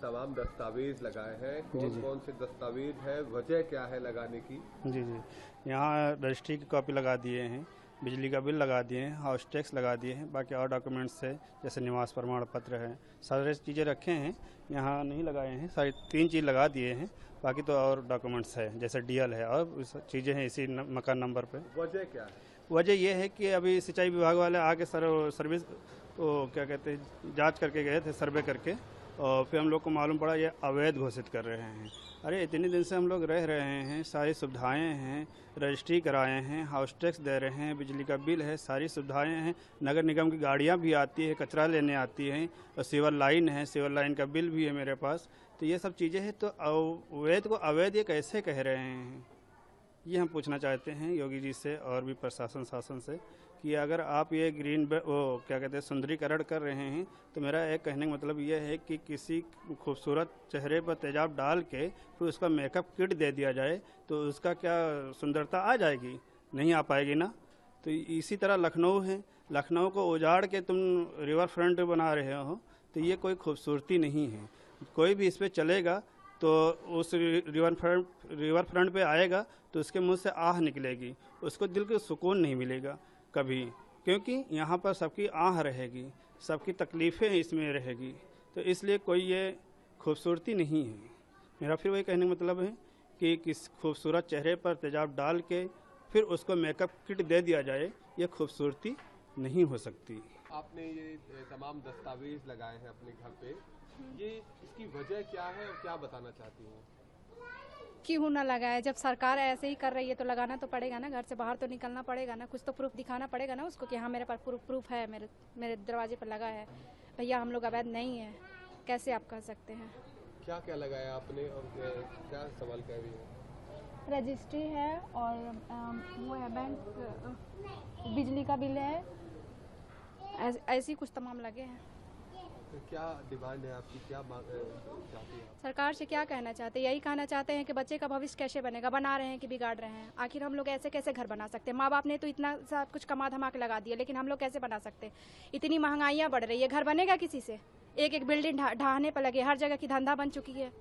तमाम दस्तावेज लगाए हैं, कौन कौन से दस्तावेज है, वजह क्या है लगाने की? जी जी, यहाँ रजिस्ट्री की कॉपी लगा दिए हैं, बिजली का बिल लगा दिए हैं, हाउस टैक्स लगा दिए हैं, बाकी और डॉक्यूमेंट्स है जैसे निवास प्रमाण पत्र है, सारे चीज़ें रखे हैं। यहाँ नहीं लगाए हैं, सारी 3 चीज़ लगा दिए हैं, बाकी तो और डॉक्यूमेंट्स है जैसे डीएल है और चीज़ें हैं इसी मकान नंबर पे। वजह क्या है? वजह यह है कि अभी सिंचाई विभाग वाले आके सर्विस वो क्या कहते हैं जांच करके गए थे, सर्वे करके, और फिर हम लोग को मालूम पड़ा ये अवैध घोषित कर रहे हैं। अरे इतने दिन से हम लोग रह रहे हैं, सारी सुविधाएं हैं, रजिस्ट्री कराए हैं, हाउस टैक्स दे रहे हैं, बिजली का बिल है, सारी सुविधाएं हैं, नगर निगम की गाड़ियां भी आती है, कचरा लेने आती हैं, और सीवर लाइन है, सीवर लाइन का बिल भी है मेरे पास। तो ये सब चीज़ें हैं, तो अवैध को अवैध ये कैसे कह रहे हैं, ये हम पूछना चाहते हैं योगी जी से और भी प्रशासन शासन से कि अगर आप ये वो क्या कहते हैं सुंदरीकरण कर रहे हैं, तो मेरा एक कहने का मतलब ये है कि किसी खूबसूरत चेहरे पर तेजाब डाल के फिर उसका मेकअप किट दे दिया जाए तो उसका क्या सुंदरता आ जाएगी? नहीं आ पाएगी ना। तो इसी तरह लखनऊ है, लखनऊ को उजाड़ के तुम रिवर फ्रंट बना रहे हो, तो ये कोई खूबसूरती नहीं है। कोई भी इस पर चलेगा तो उस रिवर फ्रंट पे आएगा तो उसके मुंह से आह निकलेगी, उसको दिल को सुकून नहीं मिलेगा कभी, क्योंकि यहाँ पर सबकी आह रहेगी, सबकी तकलीफ़ें इसमें रहेगी। तो इसलिए कोई ये खूबसूरती नहीं है। मेरा फिर वही कहने का मतलब है कि किस खूबसूरत चेहरे पर तेजाब डाल के फिर उसको मेकअप किट दे दिया जाए, ये खूबसूरती नहीं हो सकती। आपने ये तमाम दस्तावेज लगाए हैं अपने घर पे, ये इसकी वजह क्या है और क्या बताना चाहती हैं? क्यों ना लगाए? जब सरकार ऐसे ही कर रही है तो लगाना तो पड़ेगा ना, घर से बाहर तो निकलना पड़ेगा ना, कुछ तो प्रूफ दिखाना पड़ेगा ना उसको कि हाँ मेरे पास प्रूफ है, मेरे दरवाजे पर लगा है। भैया हम लोग अवैध नहीं है, कैसे आप कह सकते हैं? क्या क्या लगाया आपने और क्या सवाल कर रही है? रजिस्ट्री है और वो है बैंक, बिजली का बिल है, ऐसी कुछ तमाम लगे हैं। तो क्या डिमांड है आपकी, क्या चाहती है आप? सरकार से क्या कहना चाहते हैं? यही कहना चाहते हैं कि बच्चे का भविष्य कैसे बनेगा, बना रहे हैं कि बिगाड़ रहे हैं। आखिर हम लोग ऐसे कैसे घर बना सकते हैं? माँ बाप ने तो इतना सब कुछ कमा धमा के लगा दिया, लेकिन हम लोग कैसे बना सकते हैं? इतनी महंगाइयाँ बढ़ रही है, घर बनेगा किसी से? एक एक बिल्डिंग ढहाने पर लगे, हर जगह की धंधा बन चुकी है।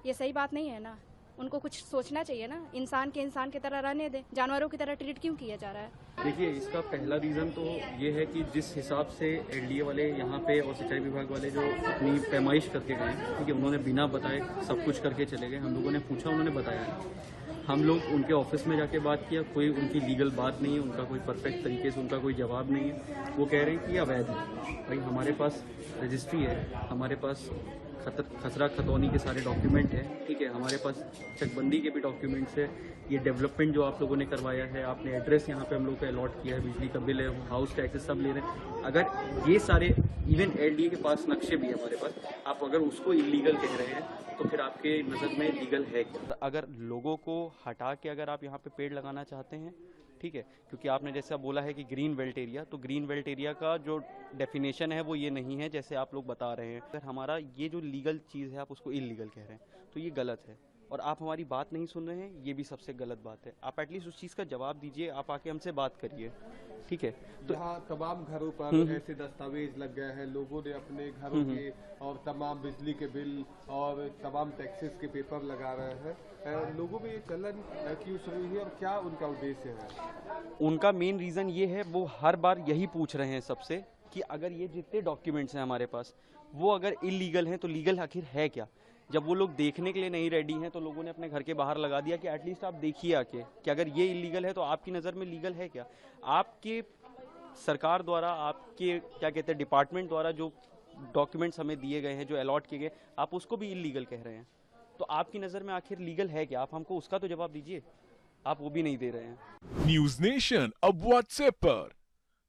ये सही बात नहीं है ना, उनको कुछ सोचना चाहिए ना। इंसान की तरह रहने दें, जानवरों की तरह ट्रीट क्यों किया जा रहा है? देखिए, इसका पहला रीज़न तो ये है कि जिस हिसाब से एलडीए वाले यहाँ पे और सिंचाई विभाग वाले जो अपनी पैमाइश करके गए, ठीक है, उन्होंने बिना बताए सब कुछ करके चले गए। हम लोगों ने पूछा, उन्होंने बताया नहीं। हम लोग उनके ऑफिस में जाके बात किया, कोई उनकी लीगल बात नहीं है, उनका कोई परफेक्ट तरीके से उनका कोई जवाब नहीं है। वो कह रहे हैं कि अवैध है। भाई हमारे पास रजिस्ट्री है, हमारे पास खसरा खतौनी के सारे डॉक्यूमेंट हैं, ठीक है, हमारे पास चकबंदी के भी डॉक्यूमेंट्स है। ये डेवलपमेंट जो आप लोगों ने करवाया है, आपने एड्रेस यहाँ पे हम लोग को अलॉट किया है, बिजली का बिल है, हाउस टैक्सेस सब ले रहे हैं। अगर ये सारे इवन एलडीए के पास नक्शे भी है हमारे पास, आप अगर उसको इलीगल कह रहे हैं तो फिर आपके नज़र में लीगल है क्या? अगर लोगों को हटा के अगर आप यहाँ पे पेड़ लगाना चाहते हैं, ठीक है, क्योंकि आपने जैसा बोला है कि ग्रीन बेल्ट एरिया, तो ग्रीन बेल्ट एरिया का जो डेफिनेशन है वो ये नहीं है जैसे आप लोग बता रहे हैं। अगर हमारा ये जो लीगल चीज़ है आप उसको इलीगल कह रहे हैं तो ये गलत है, और आप हमारी बात नहीं सुन रहे हैं, ये भी सबसे गलत बात है। आप एटलीस्ट उस चीज़ का जवाब दीजिए, आप आके हमसे बात करिए, ठीक है। तो यहाँ तमाम घरों पर ऐसे दस्तावेज लग गए हैं, लोगों ने अपने घरों के और तमाम बिजली के बिल और तमाम टैक्सेस के पेपर लगा रहे हैं। लोगों में ये चलन क्यों शुरू हुई है और क्या उनका उद्देश्य है? उनका मेन रीज़न ये है, वो हर बार यही पूछ रहे हैं सबसे कि अगर ये जितने डॉक्यूमेंट्स हैं हमारे पास वो अगर इलीगल हैं तो लीगल आखिर है क्या? जब वो लोग देखने के लिए नहीं रेडी हैं तो लोगों ने अपने घर के बाहर लगा दिया कि एटलीस्ट आप देखिए आके कि अगर ये इलीगल है तो आपकी नज़र में लीगल है क्या? आपके सरकार द्वारा, आपके क्या कहते हैं डिपार्टमेंट द्वारा जो डॉक्यूमेंट्स हमें दिए गए हैं, जो अलॉट किए गए, आप उसको भी इलीगल कह रहे हैं, तो आपकी नज़र में आखिर लीगल है क्या? आप हमको उसका तो जवाब दीजिए, आप वो भी नहीं दे रहे हैं। न्यूज नेशन अब व्हाट्सएप पर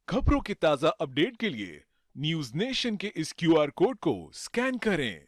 खबरों के ताजा अपडेट के लिए न्यूज नेशन के इस क्यूआर कोड को स्कैन करें।